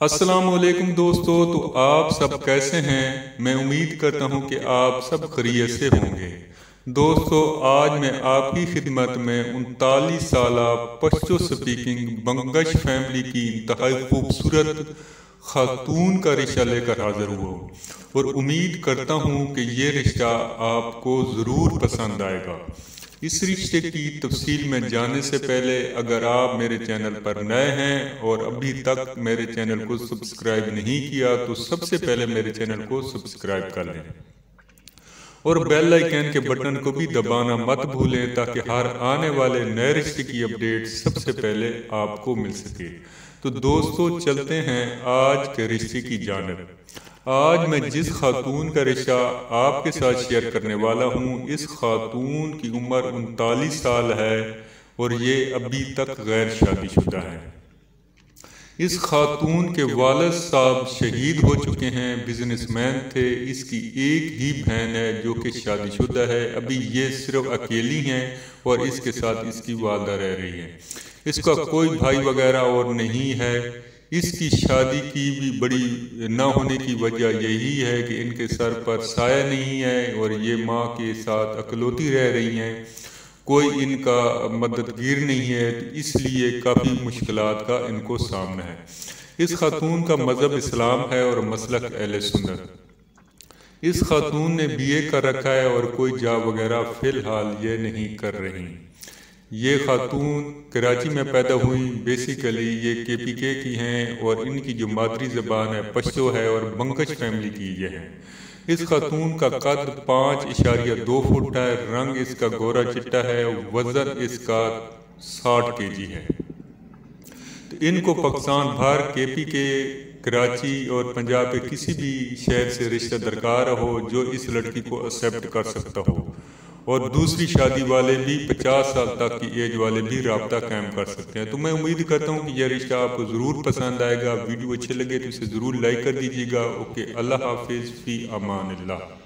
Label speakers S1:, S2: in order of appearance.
S1: السلام علیکم دوستو، تو آپ سب کیسے ہیں؟ میں امید کرتا ہوں کہ آپ سب خیریت سے ہوں گے۔ دوستو، آج میں آپ کی خدمت میں 39 سالہ پشتو سپیکنگ بنگش فیملی کی انتہائی خوبصورت خاتون کا رشتہ لے کر حاضر ہوا ہوں، اور امید کرتا ہوں کہ یہ رشتہ آپ کو ضرور پسند آئے گا۔ اس رشتے کی تفصیل میں جانے سے پہلے اگر آپ میرے چینل پر نئے ہیں اور ابھی تک میرے چینل کو سبسکرائب نہیں کیا تو سب سے پہلے میرے چینل کو سبسکرائب کر لیں اور بیل آئیکن کے بٹن کو بھی دبانا مت بھولیں تاکہ ہر آنے والے نئے رشتے کی اپڈیٹ سب سے پہلے آپ کو مل سکے۔ تو دوستو، چلتے ہیں آج کے رشتے کی جانب۔ آج میں جس خاتون کا رشتہ آپ کے ساتھ شیئر کرنے والا ہوں، اس خاتون کی عمر 39 سال ہے اور یہ ابھی تک غیر شادی شدہ ہے۔ اس خاتون کے والد صاحب شہید ہو چکے ہیں، بزنس مین تھے۔ اس کی ایک ہی بہن ہے جو کہ شادی شدہ ہے، ابھی یہ صرف اکیلی ہیں اور اس کے ساتھ اس کی والدہ رہ رہی ہے۔ اس کا کوئی بھائی وغیرہ اور نہیں ہے۔ اس کی شادی کی بھی بڑی نہ ہونے کی وجہ یہی ہے کہ ان کے سر پر سایہ نہیں ہے اور یہ ماں کے ساتھ اکلوتی رہ رہی ہیں، کوئی ان کا مددگار نہیں ہے، تو اس لیے کافی مشکلات کا ان کو سامنا ہے۔ اس خاتون کا مذہب اسلام ہے اور مسلک اہل سنت۔ اس خاتون نے BA کر رکھا ہے اور کوئی جاب وغیرہ فی الحال یہ نہیں کر رہی۔ یہ خاتون کراچی میں پیدا ہوئی، بیسیکلی یہ KPK کی ہیں اور ان کی جو مادری زبان ہے پشتو ہے اور بنگش فیملی کی یہ ہے۔ اس خاتون کا قد 5.2 فٹ ہے، رنگ اس کا گورا چٹا ہے، وزن اس کا 60 kg ہے۔ تو ان کو پاکستان بھر KPK، کراچی اور پنجاب کے کسی بھی شہر سے رشتہ درکار ہو جو اس لڑکی کو ایکسیپٹ کر سکتا ہو، اور دوسری شادی والے بھی 50 سال تک کی ایج والے بھی رابطہ قائم کر سکتے ہیں۔ تو میں امید کرتا ہوں کہ یہ رشتہ آپ کو ضرور پسند آئے گا۔ ویڈیو اچھے لگے تو اسے ضرور لائک کر دیجیے گا۔ اوکے، اللہ حافظ، فی امان اللہ۔